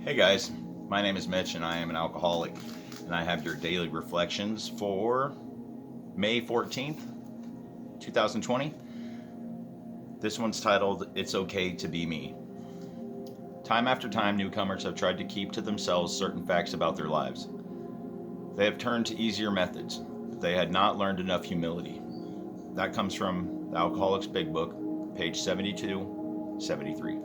Hey guys, my name is Mitch and I am an alcoholic, and I have your daily reflections for May 14th, 2020. This one's titled, It's Okay to Be Me. Time after time, newcomers have tried to keep to themselves certain facts about their lives. They have turned to easier methods, but they had not learned enough humility. That comes from the Alcoholics Big Book, page 72, 73.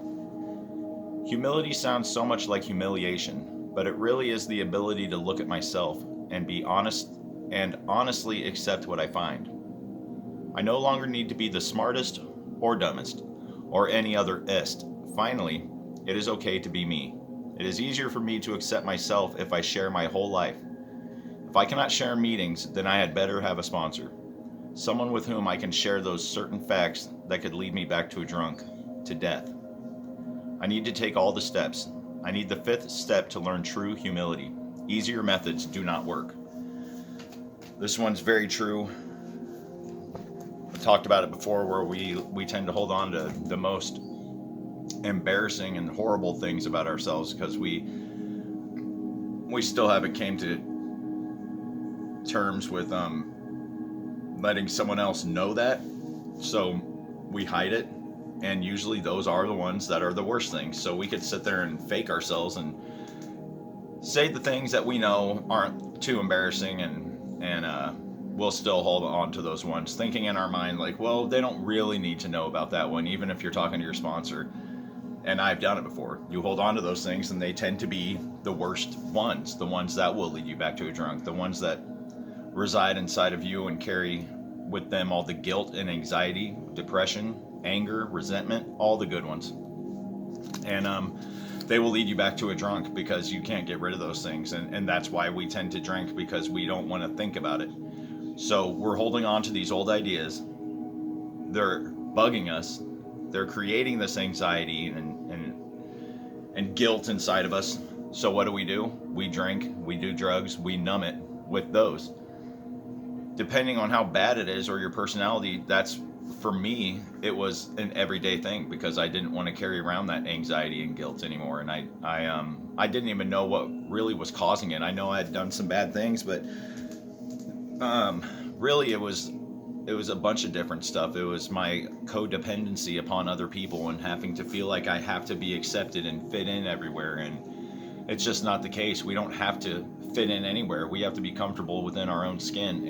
Humility sounds so much like humiliation, but it really is the ability to look at myself and be honest and honestly accept what I find. I no longer need to be the smartest or dumbest or any other est. Finally, it is okay to be me. It is easier for me to accept myself if I share my whole life. If I cannot share meetings, then I had better have a sponsor. Someone with whom I can share those certain facts that could lead me back to a drunk, to death. I need to take all the steps. I need the fifth step to learn true humility. Easier methods do not work. This one's very true. I talked about it before where we tend to hold on to the most embarrassing and horrible things about ourselves because we still haven't came to terms with letting someone else know that. So we hide it, and usually those are the ones that are the worst things. So we could sit there and fake ourselves and say the things that we know aren't too embarrassing, and we'll still hold on to those ones, thinking in our mind like, well, they don't really need to know about that one, even if you're talking to your sponsor. And I've done it before. You hold on to those things, and they tend to be the worst ones, the ones that will lead you back to a drunk, the ones that reside inside of you and carry with them all the guilt and anxiety, depression, anger, resentment, all the good ones. And they will lead you back to a drunk because you can't get rid of those things. And that's why we tend to drink, because we don't want to think about it. So we're holding on to these old ideas. They're bugging us. They're creating this anxiety and guilt inside of us. So what do? We drink, we do drugs, we numb it with those. Depending on how bad it is or your personality, that's, for me, it was an everyday thing because I didn't want to carry around that anxiety and guilt anymore. And I didn't even know what really was causing it. I know I had done some bad things, but really it was a bunch of different stuff. It was my codependency upon other people and having to feel like I have to be accepted and fit in everywhere. And it's just not the case. We don't have to fit in anywhere. We have to be comfortable within our own skin.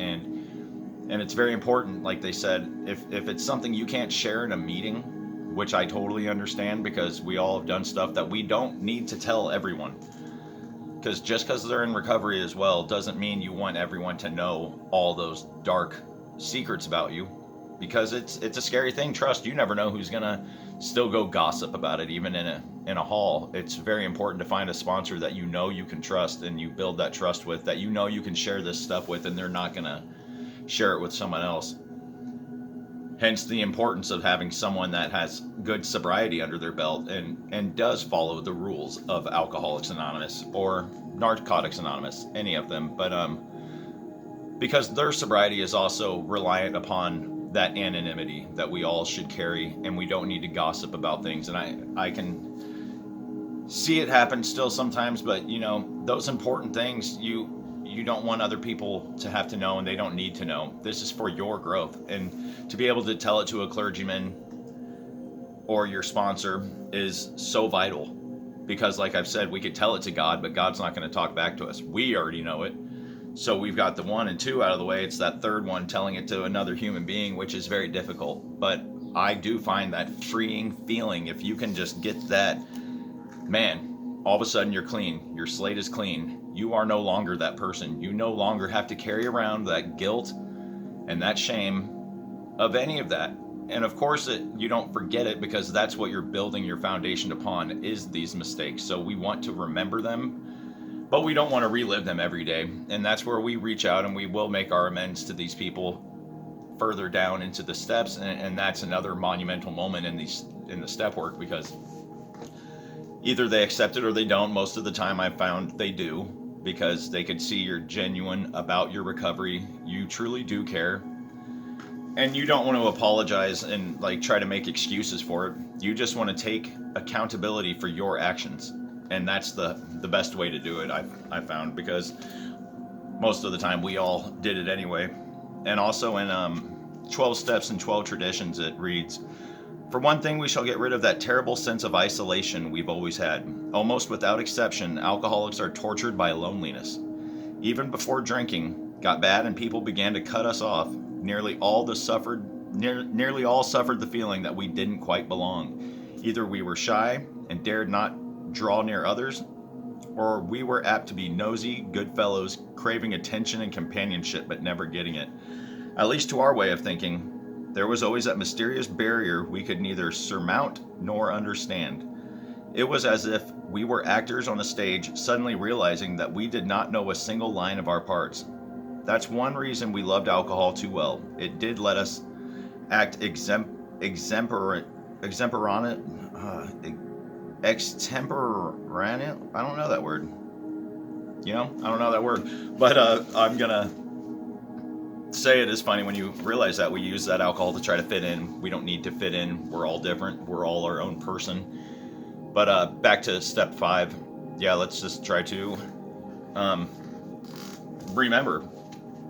And it's very important, like they said, if it's something you can't share in a meeting, which I totally understand because we all have done stuff that we don't need to tell everyone. Because just because they're in recovery as well doesn't mean you want everyone to know all those dark secrets about you, because it's a scary thing. Trust, you never know who's gonna still go gossip about it, even in a hall. It's very important to find a sponsor that you know you can trust and you build that trust with, that you know you can share this stuff with, and they're not gonna share it with someone else. Hence the importance of having someone that has good sobriety under their belt and does follow the rules of Alcoholics Anonymous or Narcotics Anonymous, any of them. But because their sobriety is also reliant upon that anonymity that we all should carry, and we don't need to gossip about things. And I can see it happen still sometimes, but those important things you don't want other people to have to know, and they don't need to know. This is for your growth, and to be able to tell it to a clergyman or your sponsor is so vital, because like I've said, we could tell it to God, but God's not going to talk back to us. We already know it. So we've got the 1 and 2 out of the way. It's that third one, telling it to another human being, which is very difficult. But I do find that freeing feeling. If you can just get that, man, all of a sudden you're clean. Your slate is clean. You are no longer that person. You no longer have to carry around that guilt and that shame of any of that. And of course, you don't forget it, because that's what you're building your foundation upon, is these mistakes. So we want to remember them, but we don't want to relive them every day. And that's where we reach out and we will make our amends to these people further down into the steps. And that's another monumental moment in the step work, because either they accept it or they don't. Most of the time I've found they do, because they could see you're genuine about your recovery. You truly do care. And you don't want to apologize and try to make excuses for it. You just want to take accountability for your actions. And that's the best way to do it, I found, because most of the time we all did it anyway. And also in 12 Steps and 12 Traditions, it reads, "For one thing, we shall get rid of that terrible sense of isolation we've always had. Almost without exception, alcoholics are tortured by loneliness. Even before drinking got bad and people began to cut us off, nearly all suffered the feeling that we didn't quite belong. Either we were shy and dared not draw near others, or we were apt to be nosy, good fellows, craving attention and companionship but never getting it. At least to our way of thinking, there was always that mysterious barrier we could neither surmount nor understand. It was as if we were actors on a stage suddenly realizing that we did not know a single line of our parts. That's one reason we loved alcohol too well. It did let us act extemporanate, extemporaneous. I don't know that word. I don't know that word. But I'm gonna say it is funny when you realize that we use that alcohol to try to fit in. We don't need to fit in. We're all different. We're all our own person. But back to step 5. Yeah, let's just try to remember,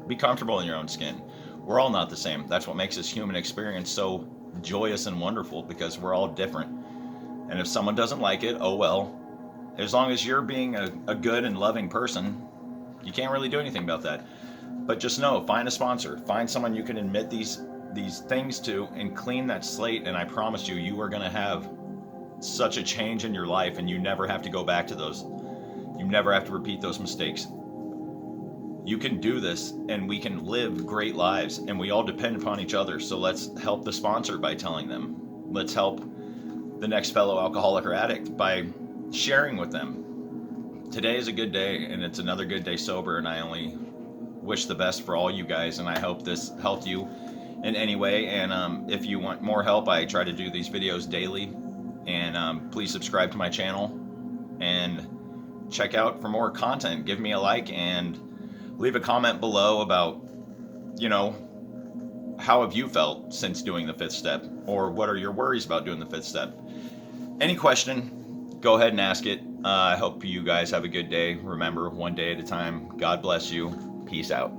be comfortable in your own skin. We're all not the same. That's what makes this human experience so joyous and wonderful, because we're all different. And if someone doesn't like it, oh well. As long as you're being a good and loving person, you can't really do anything about that. But just know, find a sponsor. Find someone you can admit these things to and clean that slate, and I promise you, you are going to have such a change in your life, and you never have to go back to those. You never have to repeat those mistakes. You can do this, and we can live great lives, and we all depend upon each other. So let's help the sponsor by telling them. Let's help the next fellow alcoholic or addict by sharing with them. Today is a good day, and it's another good day sober, and I only wish the best for all you guys, and I hope this helped you in any way. And if you want more help, I try to do these videos daily, and please subscribe to my channel and check out for more content. Give me a like and leave a comment below about, how have you felt since doing the 5th step, or what are your worries about doing the 5th step. Any question, go ahead and ask it. I hope you guys have a good day. Remember, one day at a time. God bless you. Peace out.